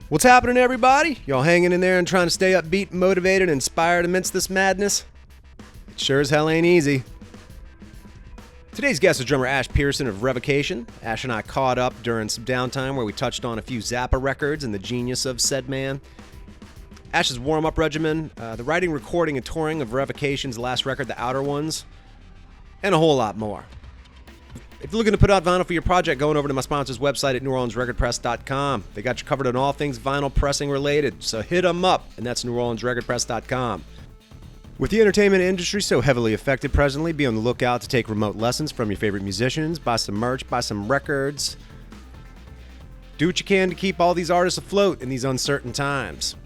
What's happening, everybody? Y'all hanging in there and trying to stay upbeat, motivated, and inspired amidst this madness? It sure as hell ain't easy. Today's guest is drummer Ash Pearson of Revocation. Ash and I caught up during some downtime where we touched on a few Zappa records and the genius of said man. Ash's warm-up regimen, the writing, recording, and touring of Revocation's last record, The Outer Ones, and a whole lot more. If you're looking to put out vinyl for your project, going over to my sponsor's website at neworleansrecordpress.com. They got you covered on all things vinyl pressing related, so hit them up, and that's neworleansrecordpress.com. With the entertainment industry so heavily affected presently, be on the lookout to take remote lessons from your favorite musicians, buy some merch, buy some records. Do what you can to keep all these artists afloat in these uncertain times.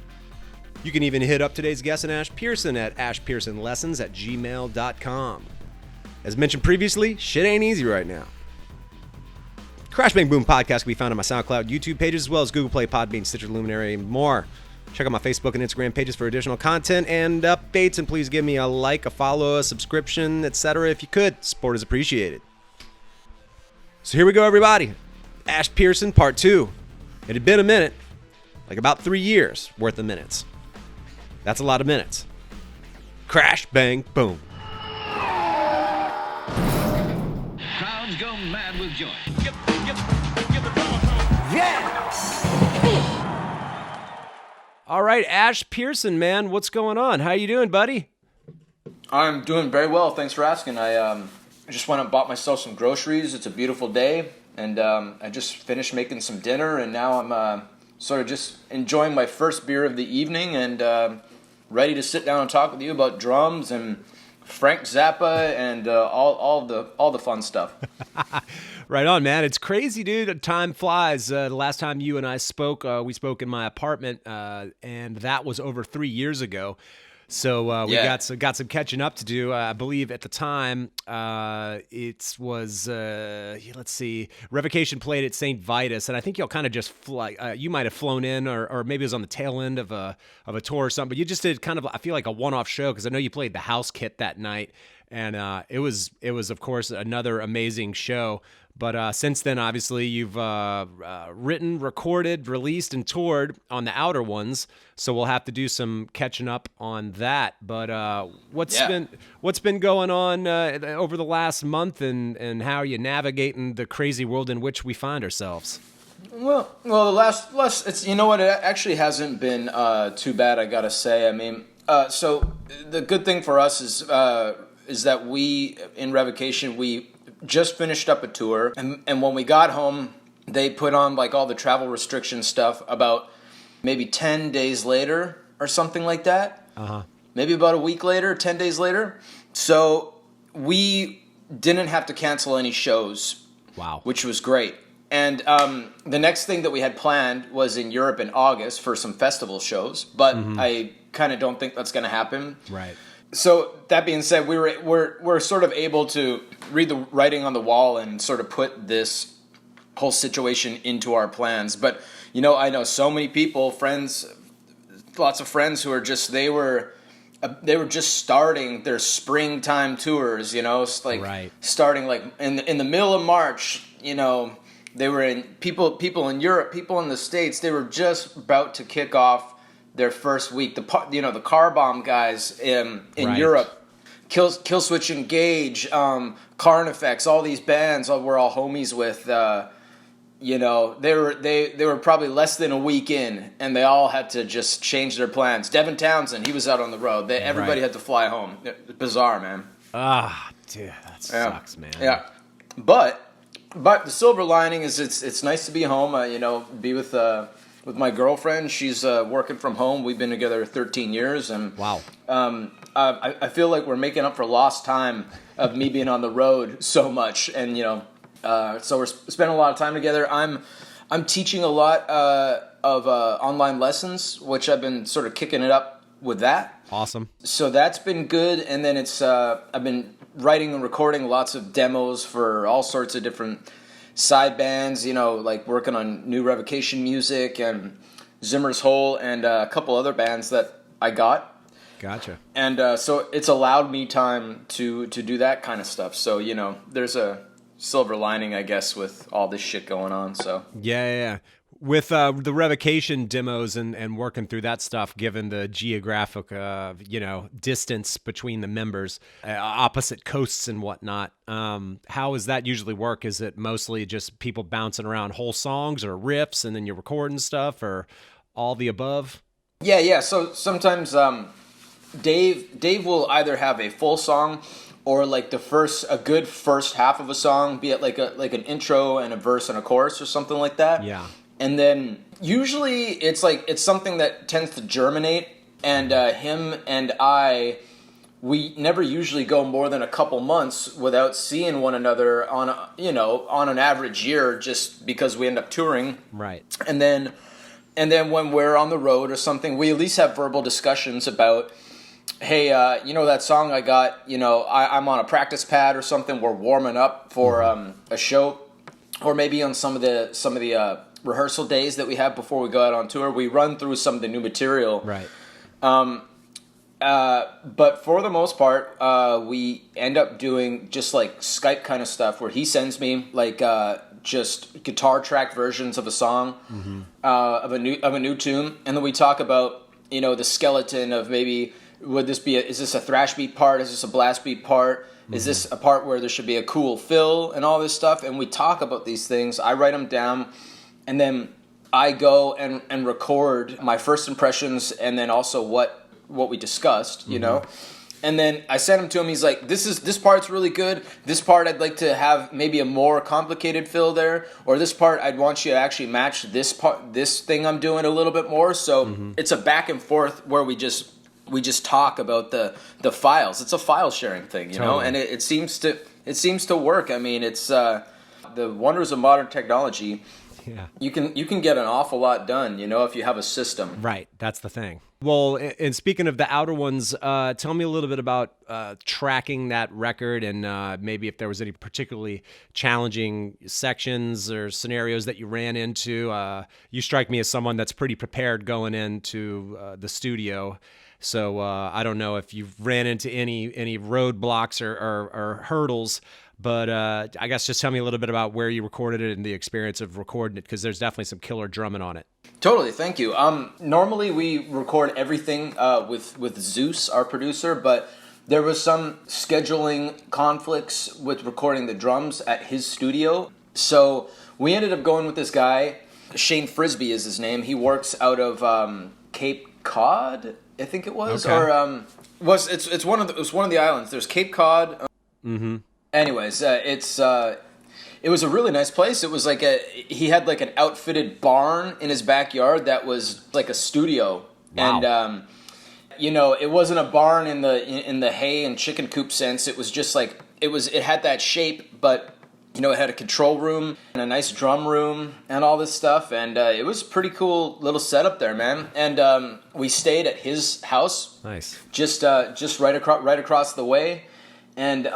You can even hit up today's guest, Ash Pearson, at ashpearsonlessons@gmail.com. As mentioned previously, shit ain't easy right now. Crash Bang Boom podcast can be found on my SoundCloud, YouTube pages, as well as Google Play, Podbean, Stitcher, Luminary, and more. Check out my Facebook and Instagram pages for additional content and updates, and please give me a like, a follow, a subscription, etc. if you could. Support is appreciated. So here we go, everybody. Ash Pearson, part 2. It had been a minute, like about 3 years worth of minutes. That's a lot of minutes. Crash Bang Boom. Crowds go mad with joy. Yeah! All right, Ash Pearson, man, what's going on? How you doing, buddy? I'm doing very well. Thanks for asking. I just went and bought myself some groceries. It's a beautiful day, and I just finished making some dinner, and now I'm sort of just enjoying my first beer of the evening and ready to sit down and talk with you about drums and Frank Zappa and all the fun stuff. Right on, man. It's crazy, dude. Time flies. The last time you and I spoke, we spoke in my apartment, and that was over 3 years ago. So we got some catching up to do. I believe at the time it was let's see, Revocation played at St. Vitus, and I think y'all kind of just you might have flown in, or maybe it was on the tail end of a tour or something. But you just did kind of, I feel like, a one-off show, because I know you played the house kit that night, and it was of course another amazing show. But since then, obviously, you've written, recorded, released, and toured on the Outer Ones. So we'll have to do some catching up on that. But what's been going on over the last month, and how are you navigating the crazy world in which we find ourselves? Well, the last it's, you know what, it actually hasn't been too bad, I gotta say. I mean, so the good thing for us is that we in Revocation we just finished up a tour, and when we got home, they put on like all the travel restriction stuff about maybe 10 days later or something like that. Maybe about a week later, 10 days later. So we didn't have to cancel any shows. Wow. Which was great. And the next thing that we had planned was in Europe in August for some festival shows, but I kind of don't think that's going to happen. Right. So that being said, we're sort of able to read the writing on the wall and sort of put this whole situation into our plans. But you know, I know so many people, friends, lots of friends who are just they were just starting their springtime tours. You know, like starting like in the middle of March. You know, they were in people in Europe, people in the States. They were just about to kick off their first week. The Car Bomb guys in Europe, Killswitch Engage, Carnifex, all these bands we're all homies with. They were probably less than a week in, and they all had to just change their plans. Devin Townsend, he was out on the road. Everybody had to fly home. Bizarre, man. Dude, that sucks, man. Yeah, but the silver lining is it's nice to be home. Be with my girlfriend. She's working from home. We've been together 13 years, and wow. I feel like we're making up for lost time of me being on the road so much, and so we're spending a lot of time together. I'm teaching a lot of online lessons, which I've been sort of kicking it up with that. Awesome. So that's been good, and then it's I've been writing and recording lots of demos for all sorts of different side bands, like working on new Revocation music and Zimmer's Hole and a couple other bands that I got. Gotcha. And so it's allowed me time to do that kind of stuff. So, there's a silver lining, I guess, with all this shit going on. So yeah. With the Revocation demos and working through that stuff, given the geographic, distance between the members, opposite coasts and whatnot, how does that usually work? Is it mostly just people bouncing around whole songs or riffs, and then you're recording stuff, or all the above? Yeah. So sometimes Dave will either have a full song or like a good first half of a song, be it like an intro and a verse and a chorus or something like that. Yeah. And then usually it's something that tends to germinate, and him and we never usually go more than a couple months without seeing one another on an average year, just because we end up touring. Right. And then when we're on the road or something, we at least have verbal discussions about, hey, that song I got, I'm on a practice pad or something. We're warming up for a show, or maybe on some of the rehearsal days that we have before we go out on tour. We run through some of the new material. Right. But for the most part, we end up doing just like Skype kind of stuff, where he sends me like just guitar track versions of a song, of a new tune, and then we talk about the skeleton of maybe, is this a thrash beat part? Is this a blast beat part? Is this a part where there should be a cool fill and all this stuff? And we talk about these things. I write them down, and then I go and record my first impressions, and then also what we discussed, And then I send him to him. He's like, this part's really good. This part I'd like to have maybe a more complicated fill there, or this part I'd want you to actually match this thing I'm doing a little bit more. So it's a back and forth where we just talk about the files. It's a file sharing thing, Totally. and it seems to work. I mean, it's the wonders of modern technology. Yeah. You can get an awful lot done, if you have a system. Right. That's the thing. Well, and speaking of the outer ones, tell me a little bit about tracking that record, and maybe if there was any particularly challenging sections or scenarios that you ran into. You strike me as someone that's pretty prepared going into the studio. So I don't know if you've ran into any roadblocks or hurdles, but I guess just tell me a little bit about where you recorded it and the experience of recording it, because there's definitely some killer drumming on it. Totally, thank you. Normally we record everything with Zeus, our producer, but there was some scheduling conflicts with recording the drums at his studio. So we ended up going with this guy, Shane Frisbee is his name. He works out of Cape Cod, I think it was, okay. Or it's one of the islands. There's Cape Cod. Anyways, it was a really nice place. It was like he had like an outfitted barn in his backyard that was like a studio. Wow. And it wasn't a barn in the hay and chicken coop sense. It was just like it had that shape, but it had a control room and a nice drum room and all this stuff, and it was a pretty cool little setup there, man. And we stayed at his house. Nice. Just right across the way, and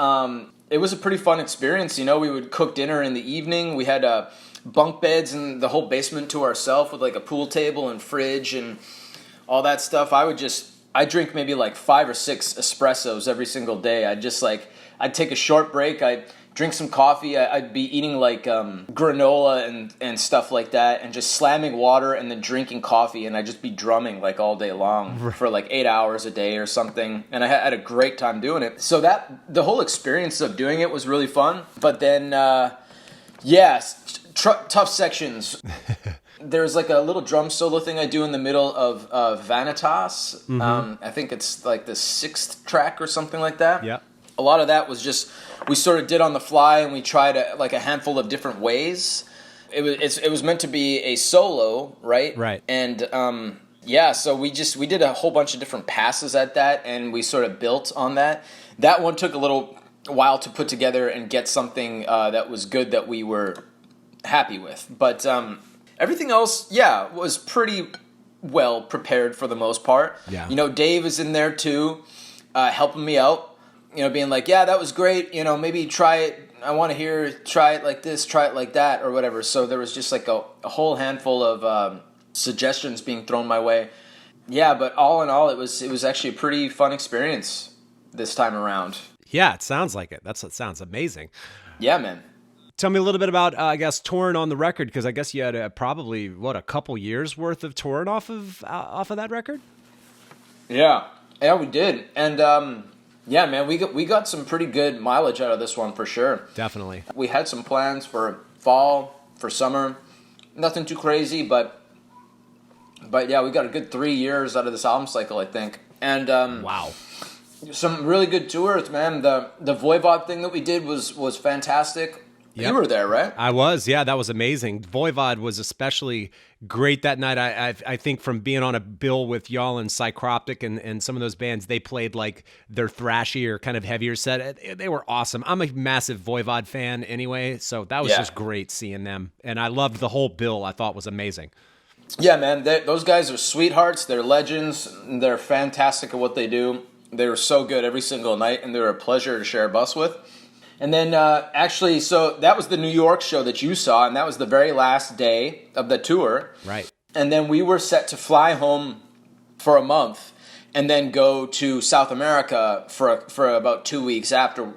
it was a pretty fun experience. We would cook dinner in the evening. We had bunk beds in the whole basement to ourselves with like a pool table and fridge and all that stuff. I drink maybe like 5 or 6 espressos every single day. I'd take a short break. I'd drink some coffee. I'd be eating like granola and stuff like that, and just slamming water and then drinking coffee, and I'd just be drumming like all day long for like 8 hours a day or something, and I had a great time doing it. So the whole experience of doing it was really fun, but then tough sections. There's like a little drum solo thing I do in the middle of Vanitas. I think it's like the 6th track or something like that. Yeah. A lot of that was just, we sort of did on the fly, and we tried like a handful of different ways. It was meant to be a solo, right? Right. And so we did a whole bunch of different passes at that, and we sort of built on that. That one took a little while to put together and get something that was good, that we were happy with. But everything else, was pretty well prepared for the most part. Yeah. Dave is in there too, helping me out. Being like, yeah, that was great. Maybe try it. I want to try it like this, try it like that, or whatever. So there was just like a whole handful of suggestions being thrown my way. Yeah, but all in all, it was actually a pretty fun experience this time around. Yeah, it sounds like it. It sounds amazing. Yeah, man. Tell me a little bit about, I guess, touring on the record, because I guess you had probably, a couple years worth of touring off of that record? Yeah, we did. And yeah, man, we got some pretty good mileage out of this one for sure. Definitely. We had some plans for fall, for summer. Nothing too crazy, but yeah, we got a good 3 years out of this album cycle, I think. And wow. Some really good tours, man. The Voivod thing that we did was fantastic. Yep. You were there, right? I was, yeah. That was amazing. Voivod was especially great that night. I think from being on a bill with y'all and Psychroptic and some of those bands, they played like their thrashier, kind of heavier set. They were awesome. I'm a massive Voivod fan anyway, so that was just great seeing them. And I loved the whole bill. I thought was amazing. Yeah, man. Those guys are sweethearts. They're legends. They're fantastic at what they do. They were so good every single night, and they were a pleasure to share a bus with. And then, actually, so that was the New York show that you saw, and that was the very last day of the tour. Right. And then we were set to fly home for a month, and then go to South America for about 2 weeks after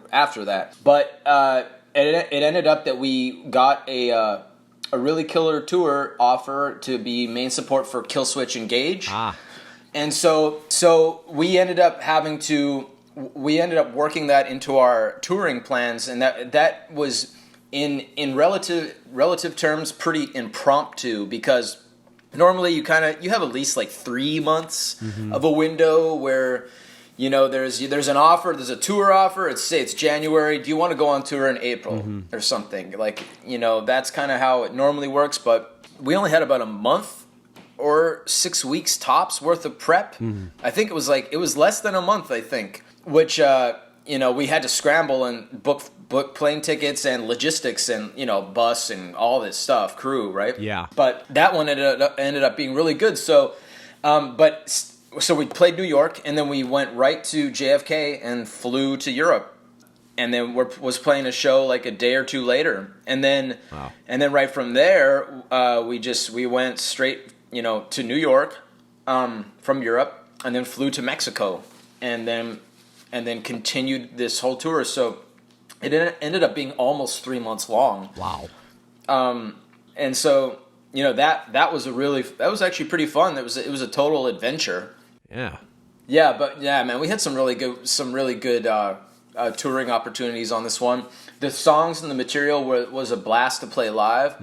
that. But it ended up that we got a really killer tour offer to be main support for Killswitch Engage. Ah. And so we ended up working that into our touring plans, and that was in relative terms pretty impromptu, because normally you have at least like 3 months of a window where there's an offer, there's a tour offer. It's January. Do you want to go on tour in April or something? Like, that's kind of how it normally works. But we only had about a month or 6 weeks tops worth of prep. I think it was less than a month, I think. Which we had to scramble and book plane tickets and logistics and bus and all this stuff, crew, right? Yeah. But that one ended up being really good. So, so we played New York, and then we went right to JFK and flew to Europe, and then was playing a show like a day or two later, and then right from there we went straight to New York from Europe, and then flew to Mexico, and then continued this whole tour. So it ended up being almost 3 months long. Wow. And so that was actually pretty fun. It was a total adventure. Yeah. Yeah, but yeah, man, we had some really good touring opportunities on this one. The songs and the material was a blast to play live.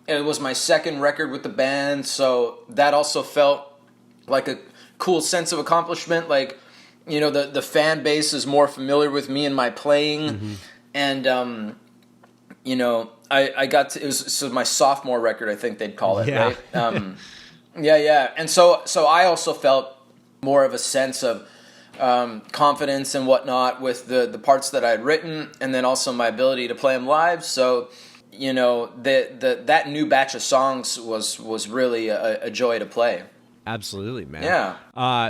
It was my second record with the band, so that also felt like a cool sense of accomplishment. Like, the fan base is more familiar with me and my playing, and I got to, it was my sophomore record, I think they'd call it, right? Yeah, and so I also felt more of a sense of confidence and whatnot with the parts that I had written, and then also my ability to play them live. So that new batch of songs was really a joy to play. Absolutely, man. Yeah.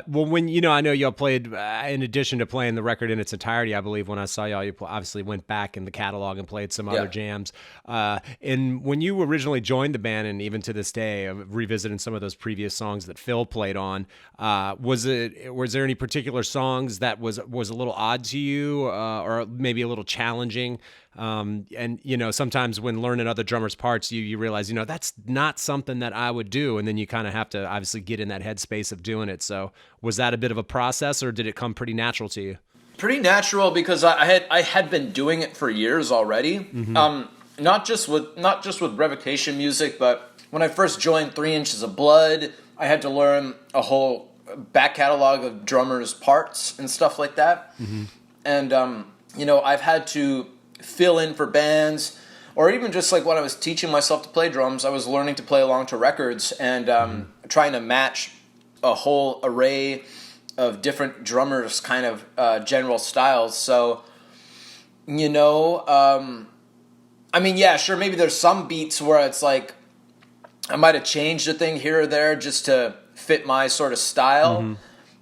Well, when I know y'all played, in addition to playing the record in its entirety, I believe when I saw y'all, you obviously went back in the catalog and played some other jams. And when you originally joined the band, and even to this day, revisiting some of those previous songs that Phil played on, was there any particular songs that was a little odd to you, or maybe a little challenging? And sometimes when learning other drummers' parts, you realize, that's not something that I would do. And then you kind of have to obviously get in that headspace of doing it. So was that a bit of a process, or did it come pretty natural to you? Pretty natural, because I had been doing it for years already. Not just with Revocation music, but when I first joined 3 Inches of Blood, I had to learn a whole back catalog of drummers' parts and stuff like that. And I've had to fill in for bands, or even just like when I was teaching myself to play drums, I was learning to play along to records and trying to match a whole array of different drummers' kind of general styles. So, sure, maybe there's some beats where it's like I might have changed a thing here or there just to fit my sort of style,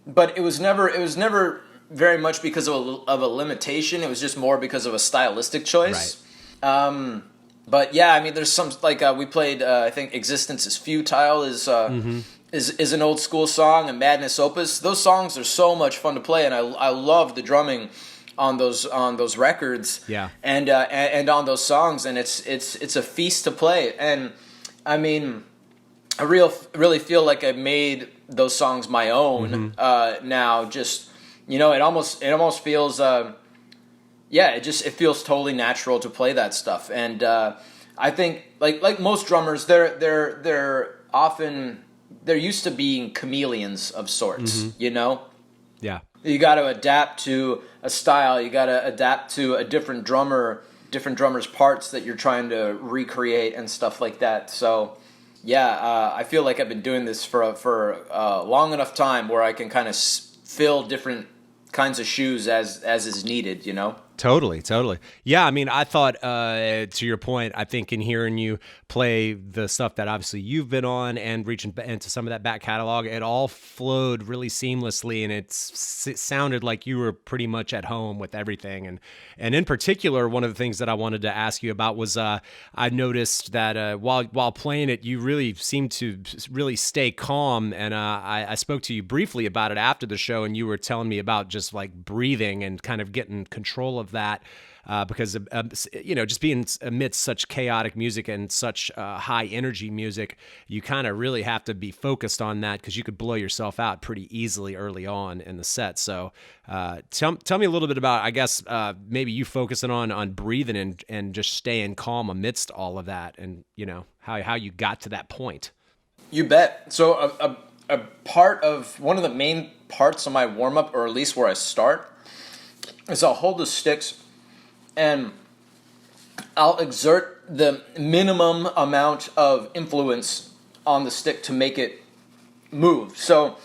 but it was never very much because of a limitation. It was just more because of a stylistic choice. Right. But yeah, there's some, like we played, I think Existence is Futile is an old school song, and Madness Opus. Those songs are so much fun to play, and I love the drumming on those records, Yeah. and on those songs, and it's a feast to play. And I mean, I really feel like I made those songs my own now. Just it almost feels it feels totally natural to play that stuff. And I think like most drummers, they're used to being chameleons of sorts. Yeah. You got to adapt to a style. You got to adapt to a different drummer's parts that you're trying to recreate and stuff like that. So, I feel like I've been doing this for a long enough time where I can kind of fill different kinds of shoes as is needed. Totally. Yeah, I mean, I thought, to your point, I think in hearing you play the stuff that obviously you've been on and reaching into some of that back catalog, it all flowed really seamlessly, and it sounded like you were pretty much at home with everything. And in particular, one of the things that I wanted to ask you about was I noticed that while playing it, you really seemed to really stay calm, and I spoke to you briefly about it after the show, and you were telling me about just like breathing and kind of getting control of that, because just being amidst such chaotic music and such high energy music, you kind of really have to be focused on that, because you could blow yourself out pretty easily early on in the set. So tell me a little bit about, I guess, maybe you focusing on breathing and just staying calm amidst all of that, and how you got to that point. You bet. So a part of one of the main parts of my warm up, or at least where I start, is I'll hold the sticks and I'll exert the minimum amount of influence on the stick to make it move. So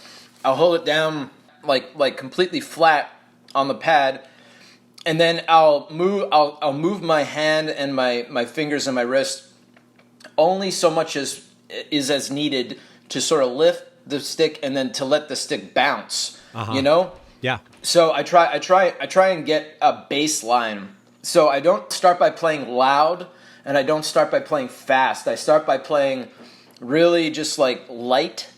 I'll hold it down like completely flat on the pad, and then I'll move my hand and my fingers and my wrist only so much as is as needed to sort of lift the stick and then to let the stick bounce. Yeah. So I try and get a bass line. So I don't start by playing loud, and I don't start by playing fast. I start by playing really just like light,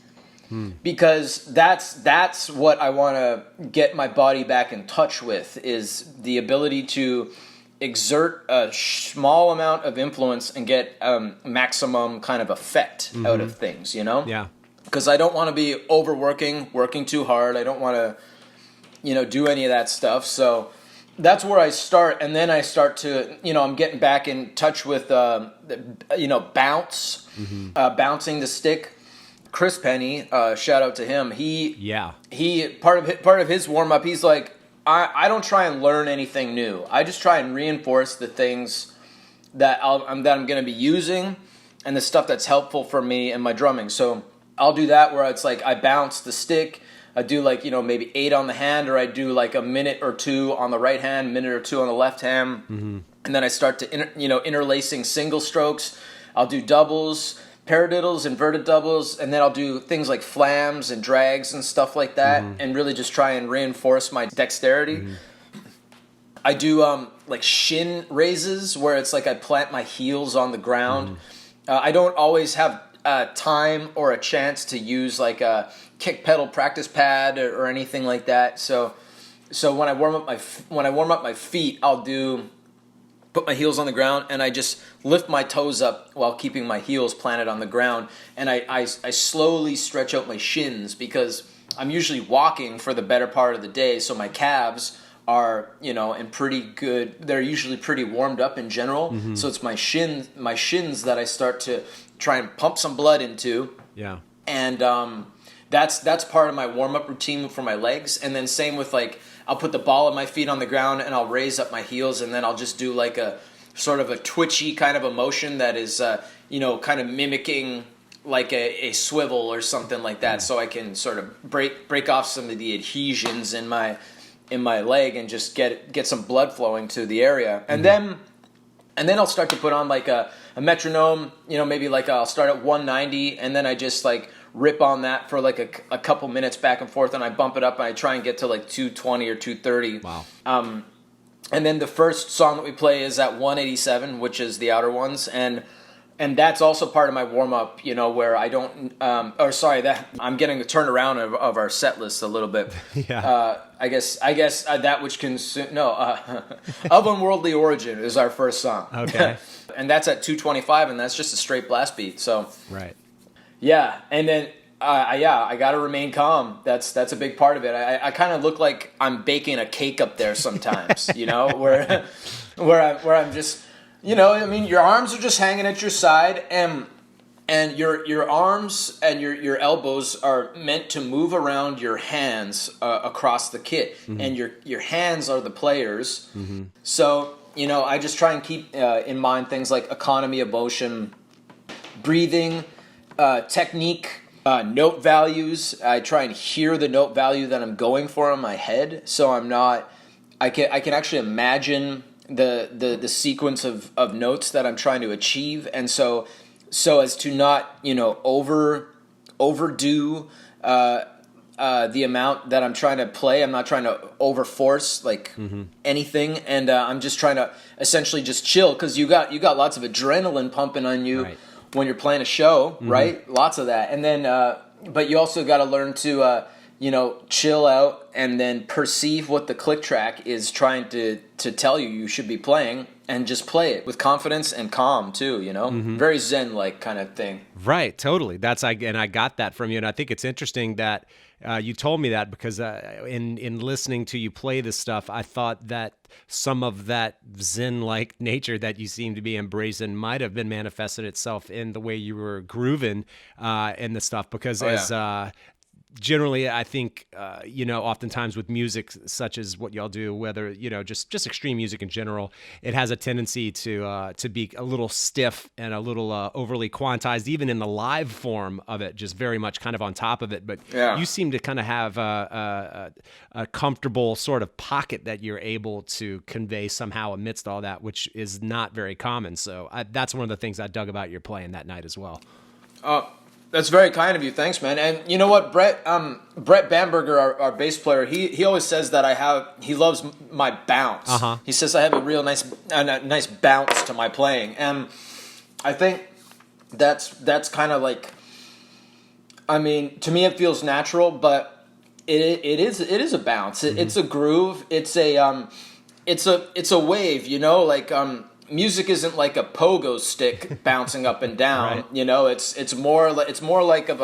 because that's what I want to get my body back in touch with, is the ability to exert a small amount of influence and get maximum kind of effect out of things, Yeah. Because I don't want to be working too hard. I don't want to do any of that stuff. So that's where I start, and then I start to, I'm getting back in touch with, bounce, bouncing the stick. Chris Penny, shout out to him. He part of his warm up. He's like, I don't try and learn anything new. I just try and reinforce the things that I'm going to be using, and the stuff that's helpful for me and my drumming. So I'll do that where it's like I bounce the stick. I do like, maybe 8 on the hand, or I do like a minute or 2 on the right hand, minute or 2 on the left hand. And then I start to, interlacing single strokes. I'll do doubles, paradiddles, inverted doubles, and then I'll do things like flams and drags and stuff like that, and really just try and reinforce my dexterity. I do like shin raises, where it's like I plant my heels on the ground. I don't always have time or a chance to use like a kick pedal practice pad or anything like that. So when I warm up my feet, I'll put my heels on the ground, and I just lift my toes up while keeping my heels planted on the ground, and I slowly stretch out my shins, because I'm usually walking for the better part of the day, so my calves are, in pretty good, they're usually pretty warmed up in general. So it's my shins that I start to try and pump some blood into. Yeah. And that's part of my warm-up routine for my legs. And then same with, like, I'll put the ball of my feet on the ground, and I'll raise up my heels, and then I'll just do like a sort of a twitchy kind of a motion that is, kind of mimicking like a swivel or something like that, so I can sort of break off some of the adhesions in my leg and just get some blood flowing to the area. And then I'll start to put on like a metronome, maybe like I'll start at 190, and then I just like rip on that for like a couple minutes back and forth, and I bump it up, and I try and get to like 220 or 230. Wow. And then the first song that we play is at 187, which is the outer ones, and and that's also part of my warm up, you know, where I don't, that I'm getting a turnaround of our set list a little bit. Yeah. I guess that which can of unworldly origin is our first song. Okay. And that's at 225, and that's just a straight blast beat. So Right. yeah, and then I gotta remain calm. That's a big part of it. I kind of look like I'm baking a cake up there sometimes, you know, where I'm just, you know, I mean, your arms are just hanging at your side, and your arms and your elbows are meant to move around your hands across the kit, and your hands are the players. So, you know, I just try and keep in mind things like economy of motion, breathing, technique, note values. I try and hear the note value that I'm going for in my head, so I'm not. I can actually imagine the sequence of notes that I'm trying to achieve, and so as to not, you know, overdo the amount that I'm trying to play. I'm not trying to overforce like anything, and I'm just trying to essentially just chill, because you got lots of adrenaline pumping on you. Right. When you're playing a show, right? Lots of that. And then, but you also got to learn to, you know, chill out and then perceive what the click track is trying to tell you should be playing, and just play it with confidence and calm too, you know? Very Zen-like kind of thing. Right, totally. And I got that from you, and I think it's interesting that you told me that, because in listening to you play this stuff, I thought that some of that Zen-like nature that you seem to be embracing might have been manifested itself in the way you were grooving in the stuff, because generally, I think, you know, oftentimes with music such as what y'all do, whether, you know, just extreme music in general, it has a tendency to be a little stiff and a little overly quantized, even in the live form of it, just very much kind of on top of it. But you seem to kind of have a comfortable sort of pocket that you're able to convey somehow amidst all that, which is not very common. So that's one of the things I dug about your playing that night as well. That's very kind of you. Thanks, man. And you know what, Brett Bamberger, our bass player, he always says that he loves my bounce. He says I have a real nice bounce to my playing, and I think that's kind of like, I mean, to me it feels natural, but it is a bounce. It's a groove. It's a wave. You know, like music isn't like a pogo stick bouncing up and down. Right. You know, it's more like of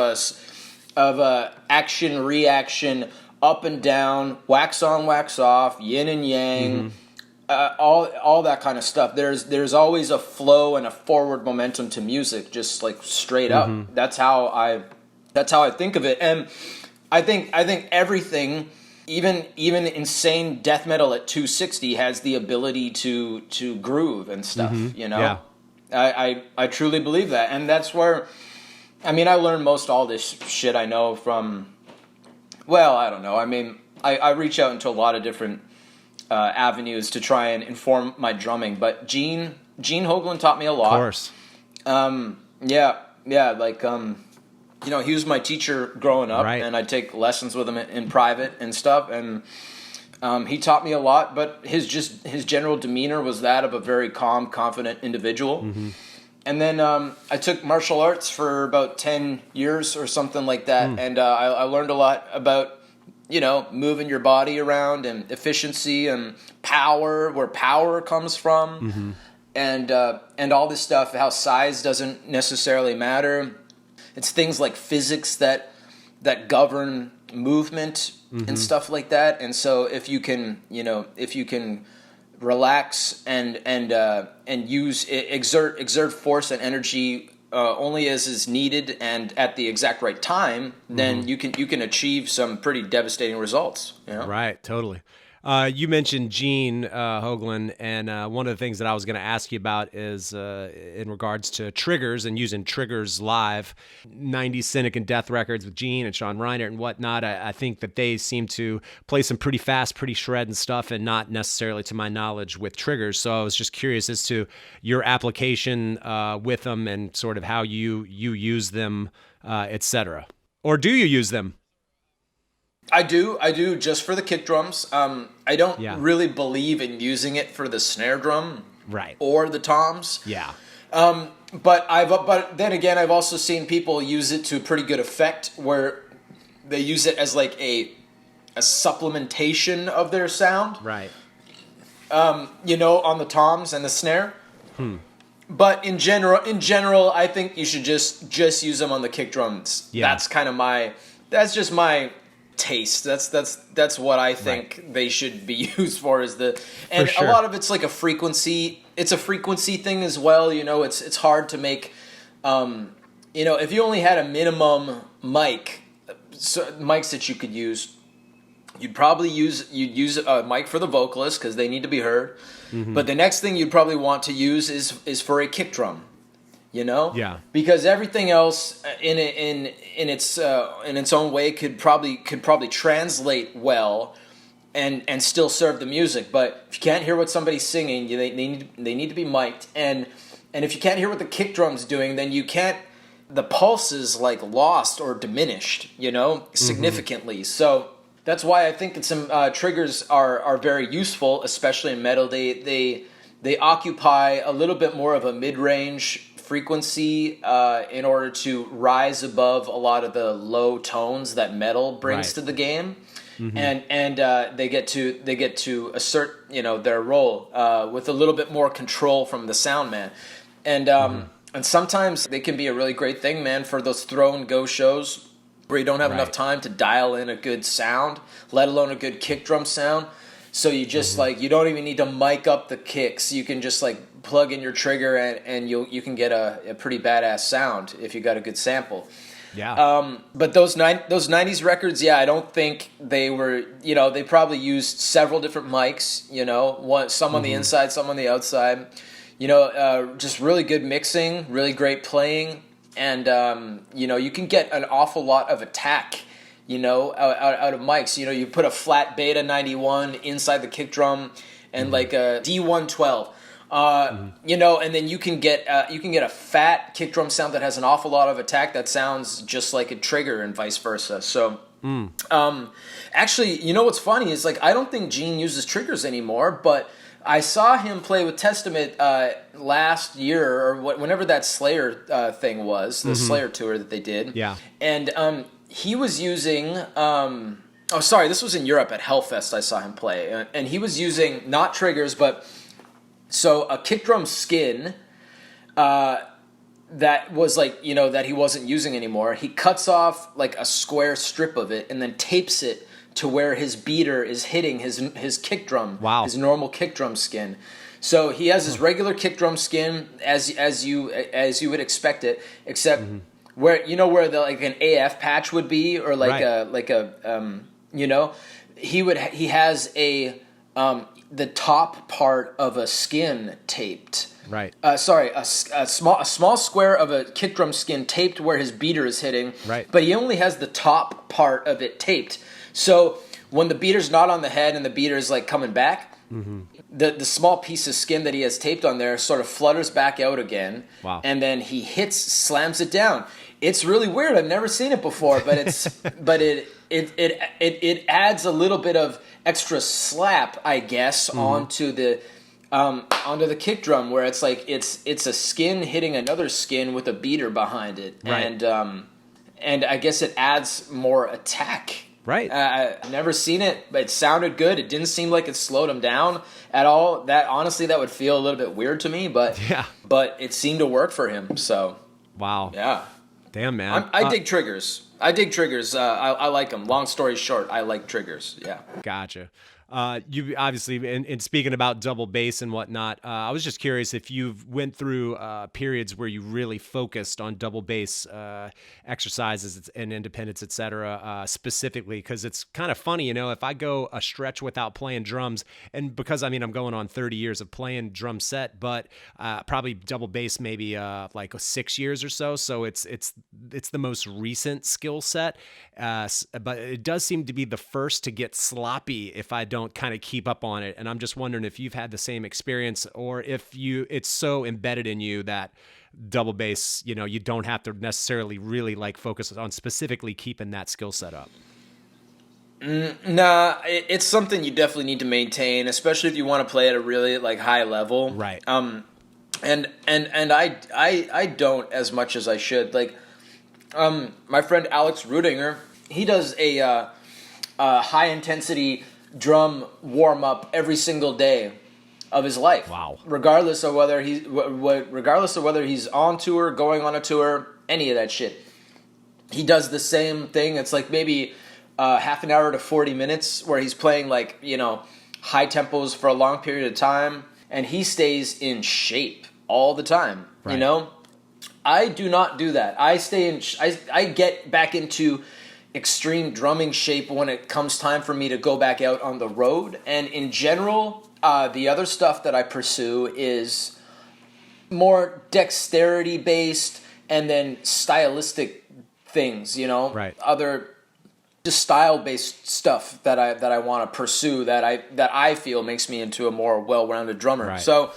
a action reaction, up and down, wax on, wax off, yin and yang, all that kind of stuff. There's always a flow and a forward momentum to music, just like straight up. That's how I think of it, and I think everything. Even insane death metal at 260 has the ability to groove and stuff, you know? Yeah. I truly believe that. And that's where, I mean, I learned most all this shit I know from, well, I don't know. I mean, I reach out into a lot of different avenues to try and inform my drumming. But Gene Hoglan taught me a lot. Of course. You know, he was my teacher growing up, and I'd take lessons with him in private and stuff, and he taught me a lot, but his general demeanor was that of a very calm, confident individual. And then I took martial arts for about 10 years or something like that, and I learned a lot about, you know, moving your body around and efficiency and power, where power comes from, and all this stuff, how size doesn't necessarily matter. It's things like physics that govern movement and stuff like that. And so if you can relax and exert force and energy only as is needed and at the exact right time, then you can achieve some pretty devastating results. You know? Right, totally. You mentioned Gene Hoglan, and one of the things that I was going to ask you about is in regards to triggers and using triggers live. 90s Cynic and Death records with Gene and Sean Reinert and whatnot. I think that they seem to play some pretty fast, pretty shred and stuff, and not necessarily, to my knowledge, with triggers. So I was just curious as to your application with them and sort of how you use them, etc. Or do you use them? I do just for the kick drums. I don't really believe in using it for the snare drum, or the toms. Yeah. But then again, I've also seen people use it to pretty good effect, where they use it as like a supplementation of their sound. Right. You know, on the toms and the snare. But in general, I think you should just use them on the kick drums. Yeah. That's kind of that's just my taste. That's what I think they should be used for. And sure. a lot of it's like a frequency. It's a frequency thing as well. You know, it's hard to make. You know, if you only had a minimum mics that you could use, you'd use a mic for the vocalist because they need to be heard. But the next thing you'd probably want to use is for a kick drum, you know? Yeah. Because everything else in its own way could probably translate well and still serve the music. But if you can't hear what somebody's singing, they need to be mic'd. And if you can't hear what the kick drum's doing, then the pulse is like lost or diminished, you know, significantly. So that's why I think that some triggers are very useful, especially in metal. They occupy a little bit more of a mid-range frequency in order to rise above a lot of the low tones that metal brings to the game, and they get to assert, you know, their role with a little bit more control from the sound man, and sometimes they can be a really great thing, man, for those throw and go shows where you don't have enough time to dial in a good sound, let alone a good kick drum sound. So you just you don't even need to mic up the kicks. You can just like plug in your trigger and you can get a pretty badass sound if you got a good sample. Yeah. But those 90s records, I don't think they were, you know, they probably used several different mics, you know, some on the inside, some on the outside. You know, just really good mixing, really great playing. And, you know, you can get an awful lot of attack, you know, out of mics. You know, you put a flat beta 91 inside the kick drum and like a D112, you know, and then you can get a fat kick drum sound that has an awful lot of attack that sounds just like a trigger and vice versa. So, actually, you know what's funny is like I don't think Gene uses triggers anymore, but I saw him play with Testament last year, or whenever that Slayer thing was, the Slayer tour that they did. Yeah. And he was using... this was in Europe at Hellfest I saw him play. And he was using, not triggers, but... So a kick drum skin that was like, you know, that he wasn't using anymore. He cuts off like a square strip of it and then tapes it to where his beater is hitting his kick drum, his normal kick drum skin. So he has his regular kick drum skin as you would expect it, except where, you know, where like an AF patch would be, or like you know, he has the top part of a skin taped. Right. A small square of a kick drum skin taped where his beater is hitting. Right. But he only has the top part of it taped. So when the beater's not on the head and the beater's like coming back, the small piece of skin that he has taped on there sort of flutters back out again. Wow. And then he slams it down. It's really weird. I've never seen it before, but it adds a little bit of extra slap, I guess, onto the kick drum, where it's like it's a skin hitting another skin with a beater behind it, right. And I guess it adds more attack. Right. I've never seen it, but it sounded good. It didn't seem like it slowed him down at all. That honestly, that would feel a little bit weird to me, but it seemed to work for him. So wow. Yeah. Damn, man. I dig triggers. I like them. Long story short, I like triggers. Yeah. Gotcha. You obviously, in speaking about double bass and whatnot, I was just curious if you've went through periods where you really focused on double bass exercises and independence, etc. Specifically, because it's kind of funny, you know, if I go a stretch without playing drums, and because I mean I'm going on 30 years of playing drum set, but probably double bass maybe like 6 years or so. So it's the most recent skill set, but it does seem to be the first to get sloppy if I don't kind of keep up on it. And I'm just wondering if you've had the same experience, or if it's so embedded in you that double bass, you know, you don't have to necessarily really like focus on specifically keeping that skill set up. Nah, it's something you definitely need to maintain, especially if you want to play at a really like high level. Right. and I don't as much as I should. Like, my friend Alex Rudinger, he does a high intensity drum warm up every single day of his life. Wow. Regardless of whether he's on tour, going on a tour, any of that shit. He does the same thing. It's like maybe half an hour to 40 minutes where he's playing like, high tempos for a long period of time, and he stays in shape all the time. Right. I do not do that. I get back into extreme drumming shape when it comes time for me to go back out on the road. And in general, the other stuff that I pursue is more dexterity based and then stylistic things, Right. Other just style based stuff that I want to pursue that I feel makes me into a more well-rounded drummer. Right. So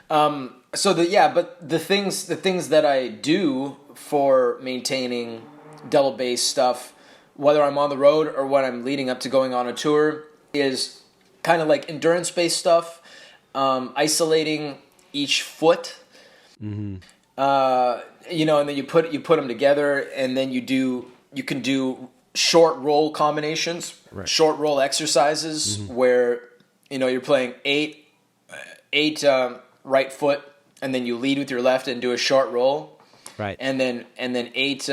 but the things that I do for maintaining double bass stuff, whether I'm on the road or when I'm leading up to going on a tour, is kind of like endurance-based stuff, isolating each foot, and then you put them together, and then you can do short roll combinations, right. Short roll exercises where you're playing eight right foot, and then you lead with your left and do a short roll. Right. And then eight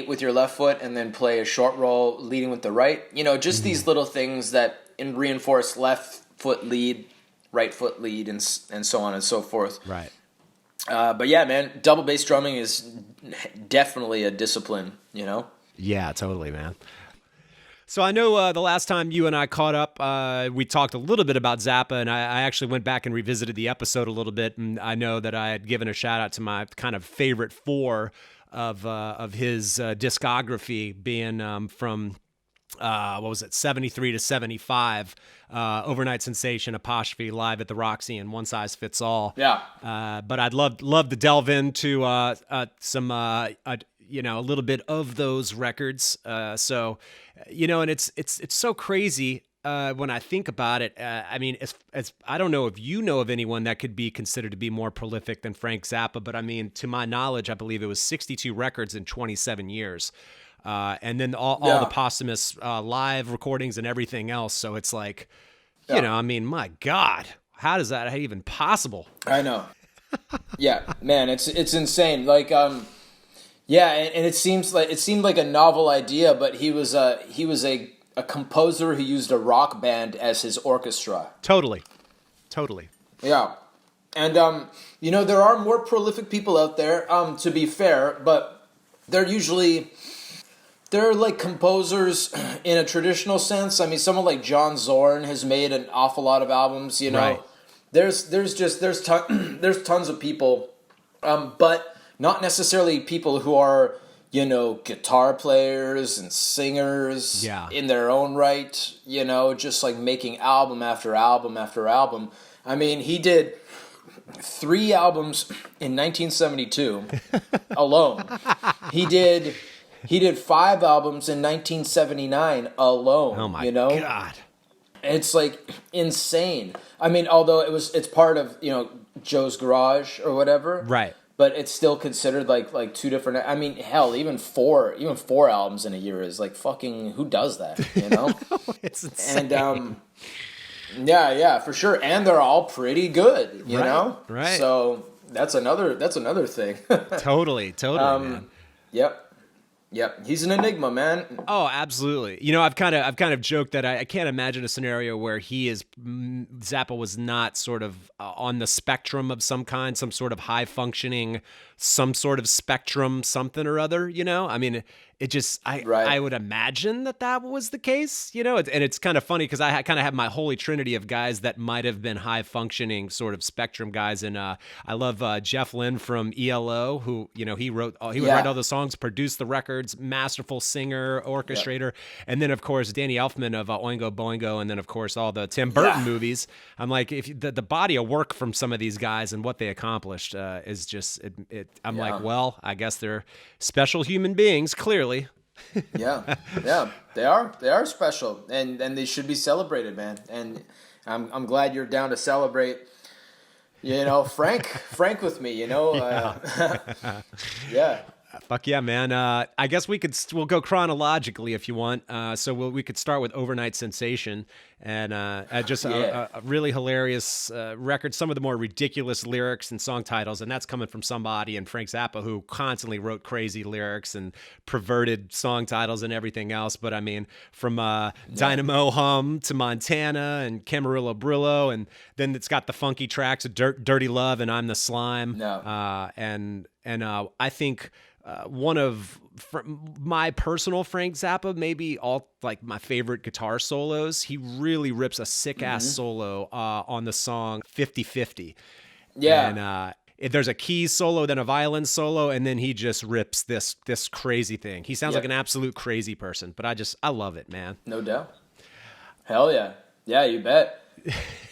with your left foot, and then play a short roll leading with the right. Just these little things that reinforce left foot lead, right foot lead, and so on and so forth. Right. But yeah, man, double bass drumming is definitely a discipline. Yeah, totally, man. So I know the last time you and I caught up, we talked a little bit about Zappa, and I actually went back and revisited the episode a little bit, and I know that I had given a shout out to my kind of favorite four of his discography, being from 73 to 75, Overnight Sensation, Apostrophe, Live at the Roxy, and One Size Fits All. Yeah. But I'd love to delve into some a little bit of those records. And it's so crazy when I think about it. I mean, as I don't know if you know of anyone that could be considered to be more prolific than Frank Zappa, but I mean, to my knowledge, I believe it was 62 records in 27 years. And then all the posthumous live recordings and everything else. So it's like, I mean, my God, how is that even possible? I know. Yeah, man, it's insane. Like, and it seemed like a novel idea, but he was a composer who used a rock band as his orchestra. Totally. Yeah. And, there are more prolific people out there, to be fair, but they're like composers in a traditional sense. I mean, someone like John Zorn has made an awful lot of albums, Right. There's tons of people, but not necessarily people who are, guitar players and singers in their own right, just like making album after album after album. I mean, he did 3 albums in 1972 alone. He did 5 albums in 1979 alone. Oh my God. It's like insane. I mean, although it's part of, Joe's Garage or whatever. Right. But it's still considered like 2 different. I mean, hell, even four albums in a year is like fucking, who does that, It's insane. And yeah, for sure. And they're all pretty good, you know? Right. So that's another thing. Totally, man. Yep. He's an enigma, man. Oh, absolutely. I've kind of joked that I can't imagine a scenario where Zappa was not sort of on the spectrum of some kind, some sort of high functioning, some sort of spectrum, something or other, I mean, it just, I would imagine that was the case, and it's kind of funny because I kind of have my holy trinity of guys that might have been high functioning sort of spectrum guys. And I love Jeff Lynne from ELO, who, he would write all the songs, produce the records, masterful singer, orchestrator. Yep. And then, of course, Danny Elfman of Oingo Boingo. And then, of course, all the Tim Burton movies. I'm like, if the body of work from some of these guys and what they accomplished is just, I'm like, well, I guess they're special human beings, clearly. yeah, they are special, and they should be celebrated, man. And I'm glad you're down to celebrate frank with me, yeah. Fuck yeah, man. I guess we'll go chronologically if you want. So we could start with Overnight Sensation, and just a really hilarious record. Some of the more ridiculous lyrics and song titles, and that's coming from somebody in Frank Zappa who constantly wrote crazy lyrics and perverted song titles and everything else. But I mean, from Dynamo Hum to Montana and Camarillo Brillo, and then it's got the funky tracks of Dirty Love and I'm the Slime. No. And I think one of my personal Frank Zappa, maybe like my favorite guitar solos. He really rips a sick ass solo on the song 50/50. Yeah. And there's a keys solo, then a violin solo, and then he just rips this crazy thing. He sounds like an absolute crazy person, but I love it, man. No doubt. Hell yeah. Yeah, you bet.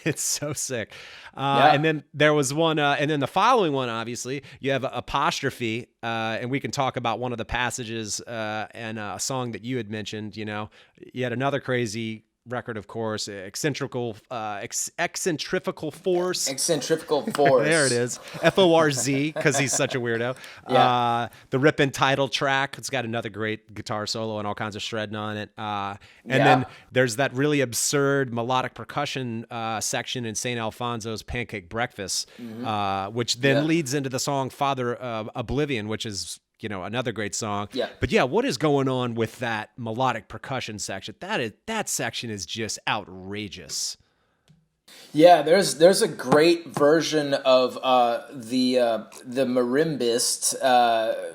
It's so sick. And then there was one, and then the following one, obviously, you have Apostrophe, and we can talk about one of the passages and a song that you had mentioned. You had another crazy record, of course, Eccentrical Force. Eccentrical Force. There it is. FORZ, because he's such a weirdo. Yeah. The Rippin' title track. It's got another great guitar solo and all kinds of shredding on it. Then there's that really absurd melodic percussion section in St. Alfonso's Pancake Breakfast, which then leads into the song Father Oblivion, which is another great song. Yeah. But yeah, what is going on with that melodic percussion section? That section is just outrageous. Yeah, there's a great version of the marimbist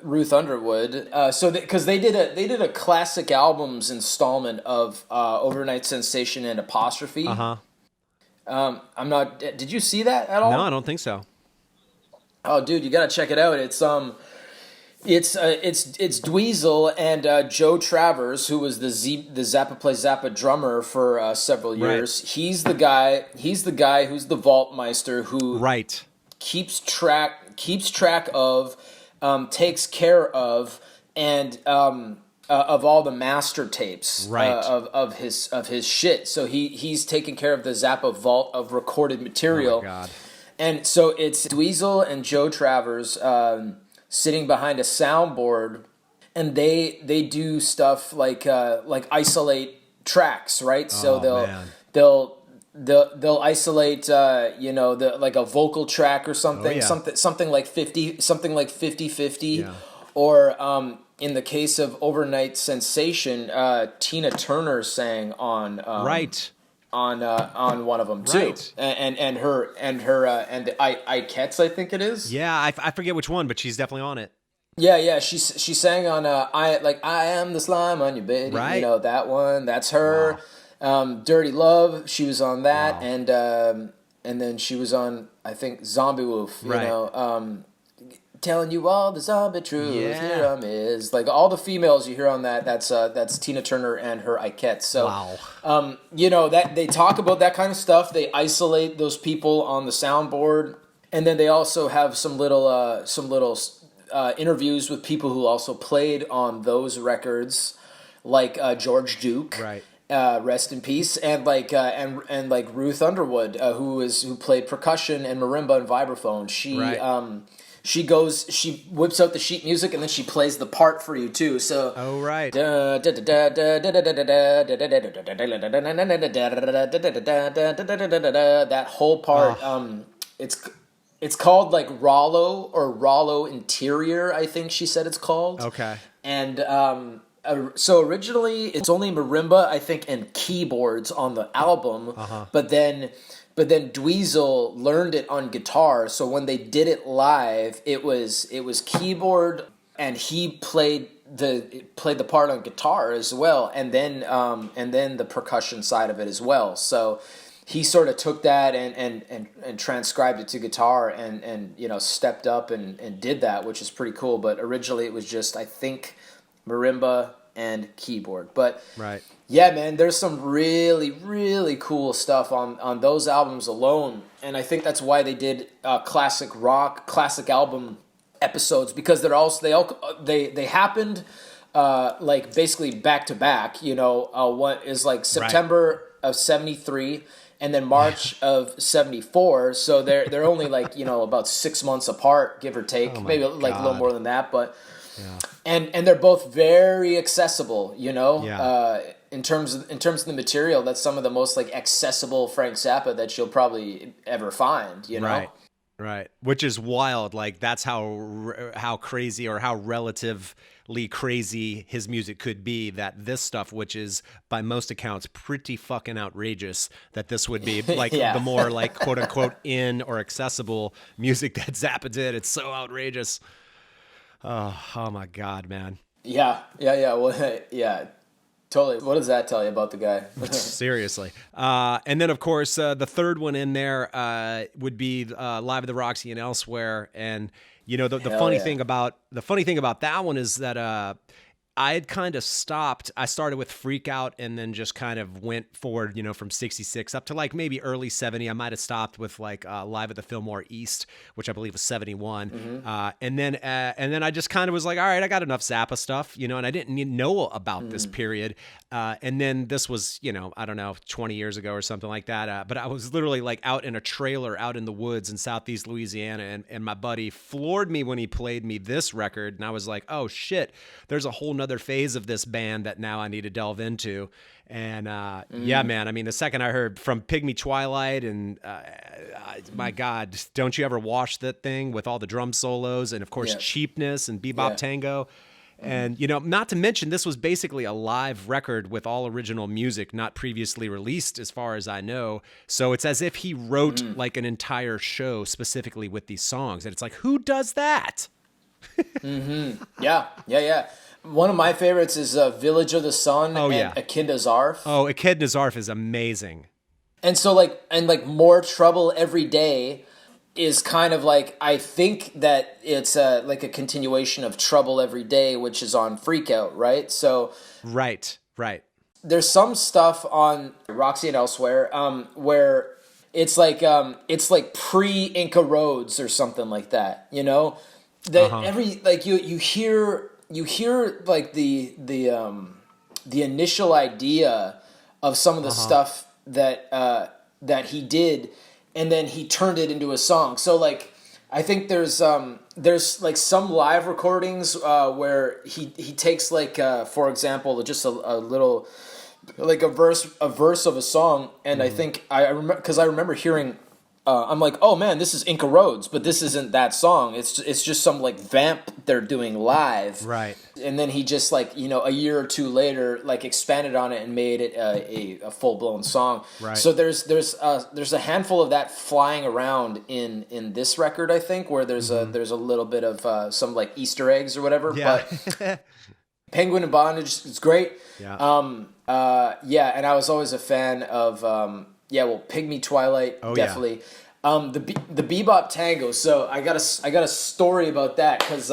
Ruth Underwood. Because they did a classic albums installment of Overnight Sensation and Apostrophe. Did you see that at all? No, I don't think so. Oh, dude, you gotta check it out. It's Dweezil and Joe Travers, who was the Zappa Play Zappa drummer for several years. Right. He's the guy who's the Vaultmeister who keeps track of, takes care of, and of all the master tapes of his shit. So he's taking care of the Zappa vault of recorded material. Oh my God. And so it's Dweezil and Joe Travers sitting behind a soundboard, and they do stuff like isolate tracks, right? So they'll isolate like a vocal track or something, something like 50/50, or in the case of Overnight Sensation, Tina Turner sang on on one of them too, and Ikets, I think it is. Yeah, I forget which one, but she's definitely on it. Yeah, she sang on I am the slime on your bed, that one. That's her. Wow. Dirty Love, she was on that, wow. And then she was on, I think, Zombie Wolf. Telling you all the zombie truth. Yeah. Here is like all the females you hear on that. That's Tina Turner and her Ikets. So, wow. That they talk about that kind of stuff. They isolate those people on the soundboard, and then they also have some little interviews with people who also played on those records, like George Duke. Right. Rest in peace, and like Ruth Underwood, who played percussion and marimba and vibraphone. She whips out the sheet music, and then she plays the part for you too. So that whole part, it's called like Rollo Interior, I think she said it's called. Okay. And so originally it's only marimba, I think, and keyboards on the album, but then Dweezil learned it on guitar. So when they did it live, it was keyboard, and he played the part on guitar as well, and then the percussion side of it as well. So he sort of took that and transcribed it to guitar and stepped up and did that, which is pretty cool. But originally it was just, I think, marimba and keyboard. But yeah, man, there's some really, really cool stuff on those albums alone, and I think that's why they did classic album episodes, because they happened like basically back to back. What is like September of '73, and then March of '74. So they're only like, you know, about 6 months apart, give or take, maybe like a little more than that. But and they're both very accessible, you know. In terms of the material, that's some of the most like accessible Frank Zappa that you'll probably ever find, you know. Right. Which is wild. Like that's how crazy or how relatively crazy his music could be, that this stuff, which is by most accounts pretty fucking outrageous, that this would be like the more like quote unquote in or accessible music that Zappa did. It's so outrageous. Oh my God, man. Yeah. Well, yeah. Totally. What does that tell you about the guy? Seriously. And then, of course, the third one in there would be Live at the Roxy and Elsewhere. And you know, the funny thing about that one is that I had kind of stopped. I started with Freak Out and then just kind of went forward, you know, from 66 up to like maybe early 70. I might have stopped with like Live at the Fillmore East, which I believe was 71. And then I just kind of was like, all right, I got enough Zappa stuff, you know, and I didn't know about this period. And then this was, you know, I don't know, 20 years ago or something like that. But I was literally like out in a trailer out in the woods in Southeast Louisiana. And my buddy floored me when he played me this record. And I was like, oh shit, there's a whole nother phase of this band that now I need to delve into. And yeah, man, I mean, the second I heard From Pygmy Twilight and my God, Don't You Ever Wash That Thing with all the drum solos and of course Cheapness and Bebop Tango. And, you know, not to mention, this was basically a live record with all original music, not previously released, as far as I know. So it's as if he wrote like an entire show specifically with these songs. And it's like, who does that? Yeah. One of my favorites is Village of the Sun and Echidna Zarf. Oh, Echidna Zarf is amazing. And so like More Trouble Every Day is kind of like, I think that it's like a continuation of Trouble Every Day, which is on Freak Out, right? So Right. There's some stuff on Roxy and Elsewhere where it's like pre-Inca Roads or something like that, you know? That every like you hear like the initial idea of some of the stuff that he did, and then he turned it into a song. So like I think there's like some live recordings where he takes like for example just a little like a verse of a song, and I think I remember hearing. I'm like, oh man, this is Inca Roads, but this isn't that song. It's just some like vamp they're doing live, right? And then he just like, you know, a year or two later, like expanded on it and made it a full blown song. Right. So there's a handful of that flying around in this record, I think, where there's a little bit of some like Easter eggs or whatever. Yeah. But Penguin and Bondage is great. Yeah. And I was always a fan of. Pygmy Twilight, definitely. The Bebop Tango. So I got a story about that because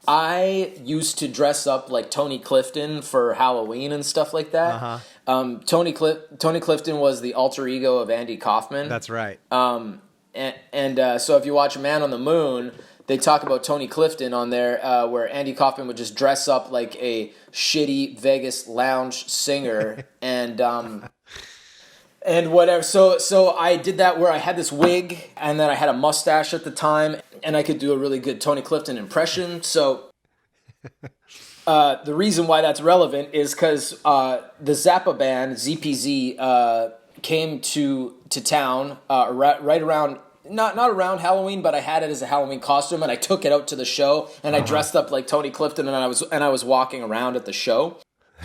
I used to dress up like Tony Clifton for Halloween and stuff like that. Tony Clifton was the alter ego of Andy Kaufman. That's right. So if you watch Man on the Moon, they talk about Tony Clifton on there, where Andy Kaufman would just dress up like a shitty Vegas lounge singer and whatever. So I did that where I had this wig and then I had a mustache at the time and I could do a really good Tony Clifton impression. So the reason why that's relevant is because the Zappa band, ZPZ, came to town right around, not around Halloween, but I had it as a Halloween costume and I took it out to the show and I dressed up like Tony Clifton and I was walking around at the show.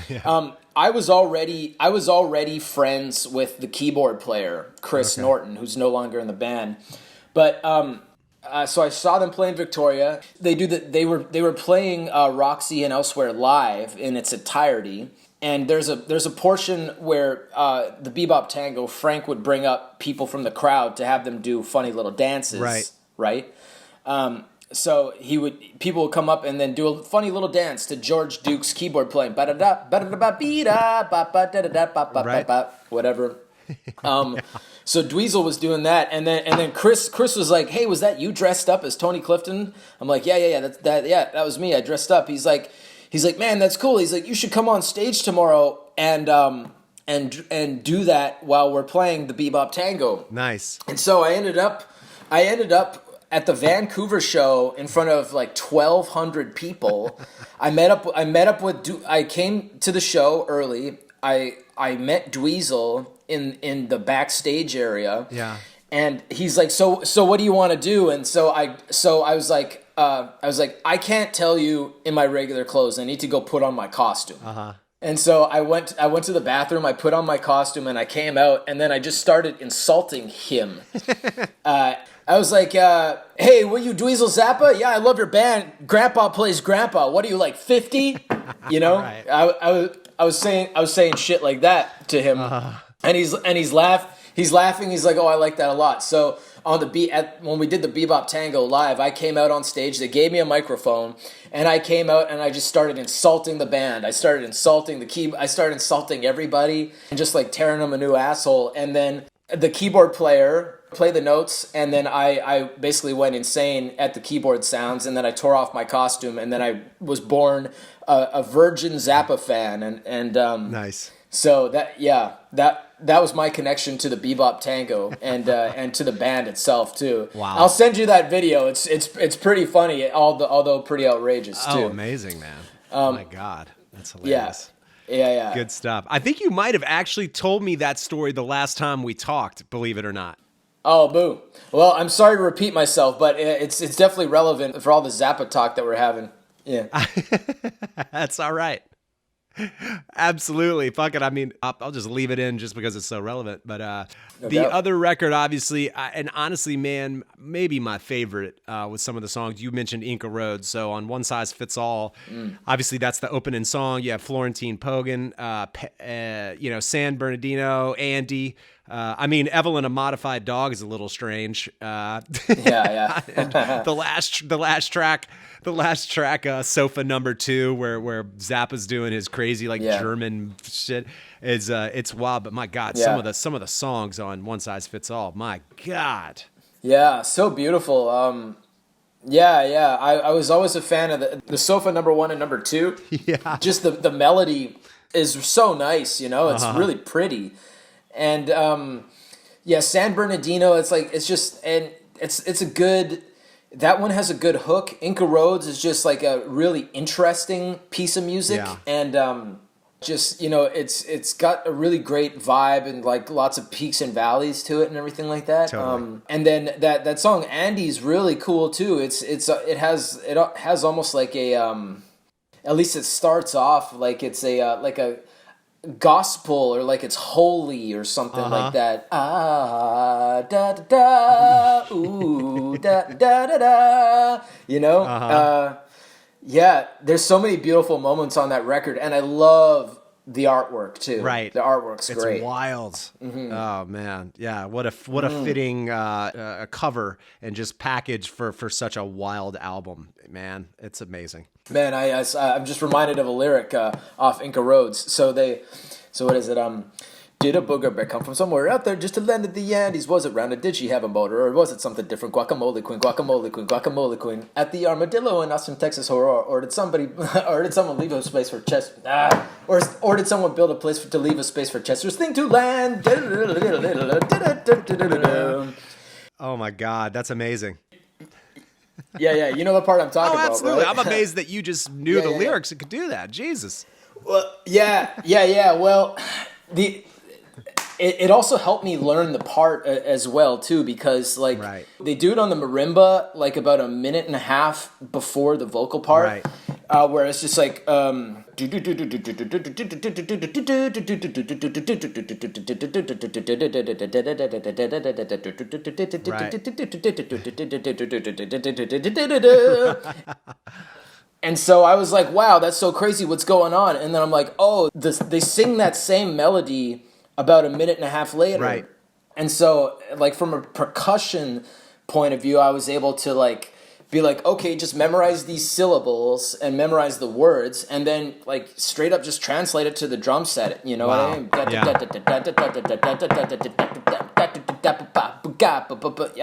Yeah. I was already friends with the keyboard player Chris Norton, who's no longer in the band. But so I saw them play in Victoria. They were playing Roxy and Elsewhere live in its entirety. And there's a portion where the Bebop Tango, Frank would bring up people from the crowd to have them do funny little dances. Right. So people would come up and then do a funny little dance to George Duke's keyboard playing, whatever. So Dweezil was doing that, and then Chris was like, "Hey, was that you dressed up as Tony Clifton?" I'm like, "Yeah, that was me. I dressed up." He's like, "Man, that's cool." He's like, "You should come on stage tomorrow and and do that while we're playing the bebop tango. Nice. And so I ended up at the Vancouver show in front of like 1,200 people. I came to the show early. I met Dweezil in the backstage area. Yeah. And he's like, so what do you want to do? And so I was like, I can't tell you in my regular clothes. I need to go put on my costume. Uh-huh. And so I went to the bathroom, I put on my costume, and I came out, and then I just started insulting him. I was like, hey, were you Dweezil Zappa? Yeah, I love your band. Grandpa plays Grandpa. What are you, like 50? You know? Right. I was saying shit like that to him. And he's laughing. He's like, oh, I like that a lot. So on when we did the Bebop Tango live, I came out on stage. They gave me a microphone, and I came out and I just started insulting the band. I started insulting I started insulting everybody and just like tearing them a new asshole. And then the keyboard player played the notes, and then I basically went insane at the keyboard sounds, and then I tore off my costume, and then I was born a virgin Zappa fan. And Nice. So that was my connection to the Bebop Tango and to the band itself too. Wow. I'll send you that video. It's pretty funny, although pretty outrageous too. Oh, amazing, man. Oh my God. That's hilarious. Yeah. Good stuff. I think you might have actually told me that story the last time we talked, believe it or not. Oh, boo. Well, I'm sorry to repeat myself, but it's definitely relevant for all the Zappa talk that we're having. Yeah. That's all right. Absolutely. Fuck it. I mean, I'll just leave it in just because it's so relevant. But the other record, obviously, and honestly, man, maybe my favorite with some of the songs. You mentioned Inca Road. So on One Size Fits All, obviously that's the opening song. You have Florentine Pogan, San Bernardino, Andy. I mean, Evelyn, a modified dog, is a little strange. Yeah. The last track, Sofa Number 2, where Zappa's doing his crazy German shit, is it's wild. But my God, some of the songs on One Size Fits All, my God. Yeah, so beautiful. I was always a fan of the Sofa Number 1 and Number 2. Yeah, just the melody is so nice. It's really pretty. And San Bernardino, it's a good. That one has a good hook. Inca Roads is just like a really interesting piece of music, and it's got a really great vibe and like lots of peaks and valleys to it and everything like that. Totally. And then that song Andy's really cool too. It has almost like a at least it starts off like it's a gospel or like it's holy or something like that. Ah, da da da, ooh, da da da da. There's so many beautiful moments on that record, and I love the artwork too. Right, the artwork's great. It's wild. Mm-hmm. Oh man, yeah. What a fitting cover and just package for such a wild album, man. It's amazing. Man, I'm just reminded of a lyric off Inca Roads. So what is it? Did a booger bear come from somewhere out there just to land at the Andes? Was it rounded? Did she have a motor? Or was it something different? Guacamole queen, guacamole queen, guacamole queen. At the Armadillo in Austin, Texas, or did someone leave a space for Chester? Or did someone build a place to leave a space for Chester's thing to land? Oh my God, that's amazing. Yeah, you know the part I'm talking about, absolutely. right? I'm amazed that you just knew the lyrics and could do that. Jesus. Well, yeah. Well, it also helped me learn the part as well too, because they do it on the marimba like about a minute and a half before the vocal part, where it's just like And so I was like, wow, that's so crazy. What's going on? And then I'm like, oh, they sing that same melody about a minute and a half later. Right. And so, like, from a percussion point of view, I was able to, be like, okay, just memorize these syllables and memorize the words, and then, straight up just translate it to the drum set. You know what I mean?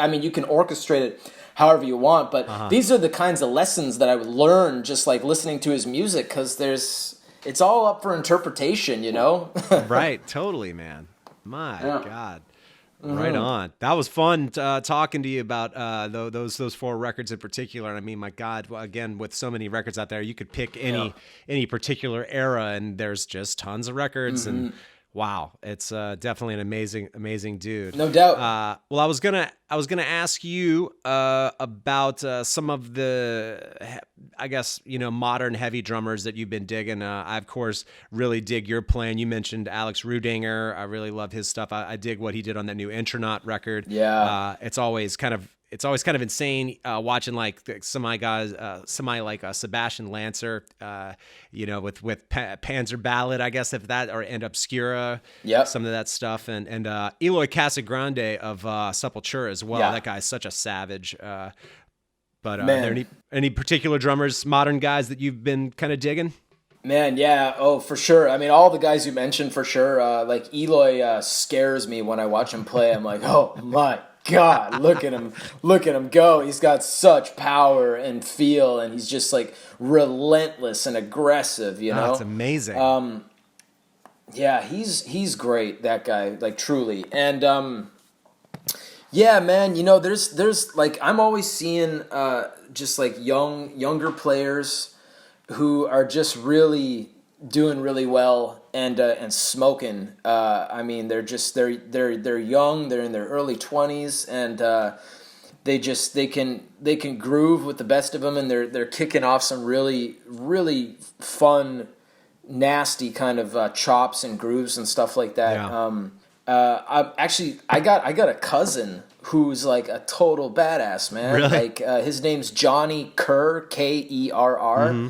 I mean, you can orchestrate it however you want, but these are the kinds of lessons that I would learn just listening to his music, because there's it's all up for interpretation, you know? Right. Totally, man. My Yeah. God. Right on. That was fun talking to you about those 4 records in particular. And I mean, my God, again, with so many records out there, you could pick any particular era, and there's just tons of records. And wow, it's definitely an amazing dude. No doubt. Well, I was gonna ask you about some of the, I guess, modern heavy drummers that you've been digging. I of course really dig your playing. You mentioned Alex Rudinger. I really love his stuff. I dig what he did on that new Intronaut record. Yeah. It's always kind of insane watching like semi guys, like Sebastian Lancer, with Panzer Ballad, I guess, and Obscura, some of that stuff, and Eloy Casagrande of Sepultura as well. Yeah. That guy's such a savage. But are Man. there any particular drummers, modern guys that you've been kind of digging? Man, yeah, oh, for sure. I mean, all the guys you mentioned, for sure. Like, Eloy scares me when I watch him play. I'm like, oh, my God, look at him go. He's got such power and feel, and he's just, like, relentless and aggressive, you know? That's amazing. Yeah, he's great, that guy, like, truly. And, yeah, man, there's like, I'm always seeing just, like, younger players who are just really doing really well and smoking. I mean, they're young, they're in their early 20s, and they can groove with the best of them, and they're kicking off some really really fun, nasty kind of chops and grooves and stuff like that. Yeah. I got a cousin who's like a total badass, man. Really? Like his name's Johnny Kerr, Kerr. Mm-hmm.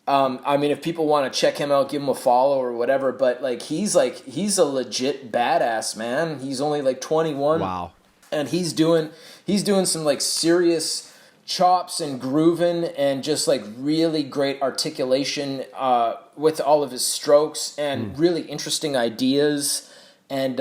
I mean, if people want to check him out, give him a follow or whatever. But he's a legit badass, man. He's only like 21. Wow. And he's doing some like serious chops and grooving and just like really great articulation with all of his strokes and really interesting ideas. And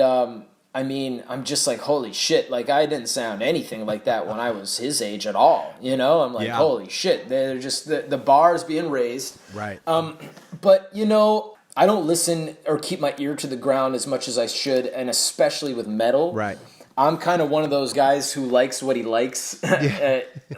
I mean, I'm just like, holy shit, like I didn't sound anything like that when I was his age at all, you know? I'm like, holy shit, they're just, the bar is being raised. Right. But, I don't listen or keep my ear to the ground as much as I should, and especially with metal. Right. I'm kind of one of those guys who likes what he likes.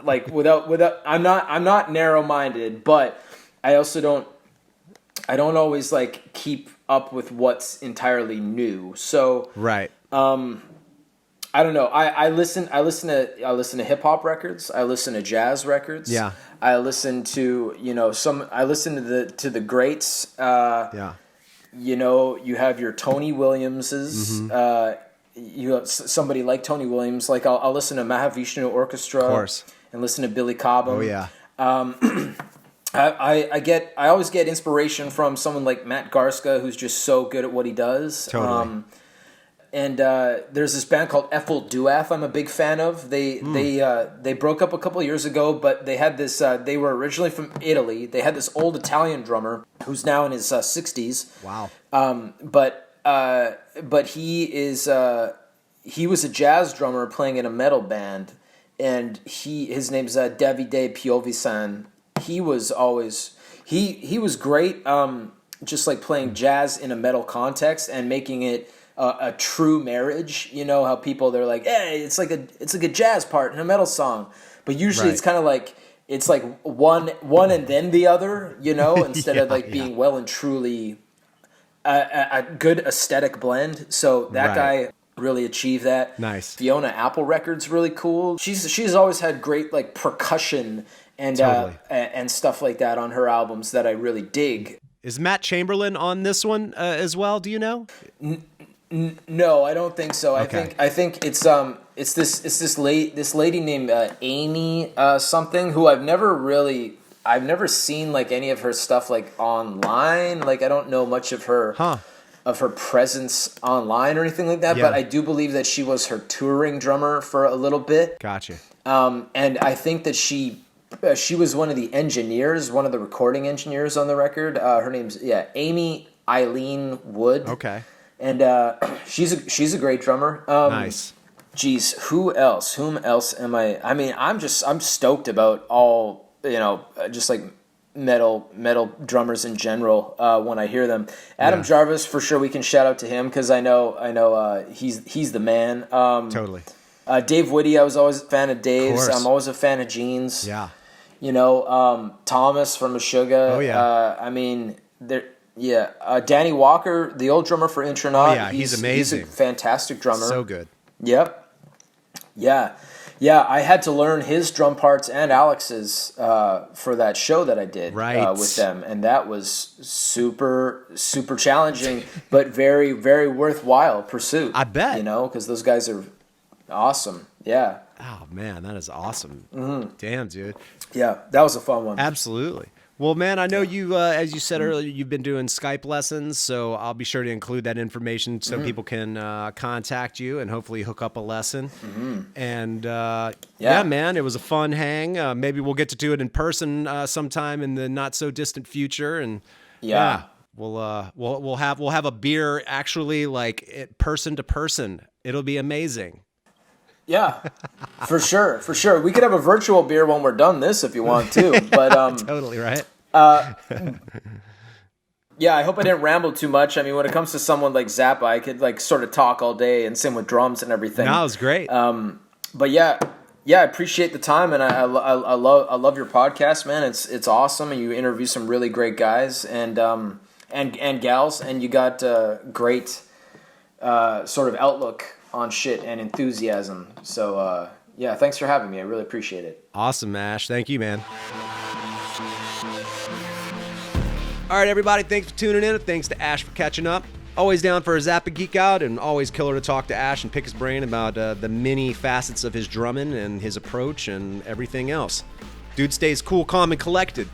Like without, I'm not narrow-minded, but I also don't always like keep up with what's entirely new. So, right. I don't know. I listen to hip hop records. I listen to jazz records. Yeah. I listen to I listen to the greats. Yeah. You have your Tony Williamses. You have somebody like Tony Williams. Like I'll listen to Mahavishnu Orchestra. Of course. And listen to Billy Cobham. Oh yeah. I always get inspiration from someone like Matt Garska, who's just so good at what he does. Totally. And there's this band called Eiffel Duaf I'm a big fan of. They broke up a couple of years ago, but they had this. They were originally from Italy. They had this old Italian drummer who's now in his 60s. Wow. But he was a jazz drummer playing in a metal band, and his name's Davide Piovisan. He was always he was great. Just like playing jazz in a metal context and making it a true marriage. You know how they're like, hey, it's like a jazz part in a metal song, but usually it's kind of like it's like one and then the other. Instead of like being well and truly a good aesthetic blend. So that guy really achieved that. Nice. Fiona Apple Record's really cool. She's always had great like percussion and and stuff like that on her albums that I really dig. Is Matt Chamberlain on this one as well? Do you know? No, I don't think so. Okay. I think it's this lady named Amy something who I've never seen like any of her stuff like online. Like I don't know much of her presence online or anything like that. Yeah. But I do believe that she was her touring drummer for a little bit. Gotcha. And I think that she was one of the engineers, one of the recording engineers on the record. Her name's Amy Eileen Wood. Okay. And she's a great drummer. Nice. Geez, whom else am I? I mean, I'm stoked about all, just like metal drummers in general when I hear them. Adam Jarvis, for sure, we can shout out to him because I know he's the man. Totally. Dave Whitty, I was always a fan of Dave's. I'm always a fan of Gene's. Yeah. You know, Thomas from Meshuggah. Oh yeah. I mean, Danny Walker, the old drummer for Intronaut. Oh, yeah, he's amazing. He's a fantastic drummer. So good. Yep. Yeah, I had to learn his drum parts and Alex's for that show that I did with them, and that was super, super challenging, but very, very worthwhile pursuit. I bet. You know, because those guys are awesome. Yeah. Oh man, that is awesome. Mm-hmm. Damn, dude. Yeah, that was a fun one. Absolutely. Well, man, I know you, as you said earlier, you've been doing Skype lessons, so I'll be sure to include that information so people can contact you and hopefully hook up a lesson. Mm-hmm. And yeah, man, it was a fun hang. Maybe we'll get to do it in person sometime in the not so distant future. And we'll have a beer actually like person to person. It'll be amazing. Yeah, for sure. We could have a virtual beer when we're done this if you want to. But totally right. Yeah, I hope I didn't ramble too much. I mean, when it comes to someone like Zappa, I could like sort of talk all day and sing with drums and everything. No, it was great. But yeah, I appreciate the time, and I love your podcast, man. It's awesome, and you interview some really great guys and gals, and you got great sort of outlook on shit and enthusiasm. So yeah, thanks for having me. I really appreciate it. Awesome, Ash. Thank you, man. All right, everybody, thanks for tuning in. Thanks to Ash for catching up. Always down for a Zappa geek out, and always killer to talk to Ash and pick his brain about the many facets of his drumming and his approach and everything else. Dude stays cool, calm, and collected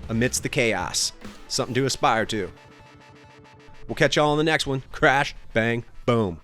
amidst the chaos. Something to aspire to. We'll catch y'all on the next one. Crash, bang, boom.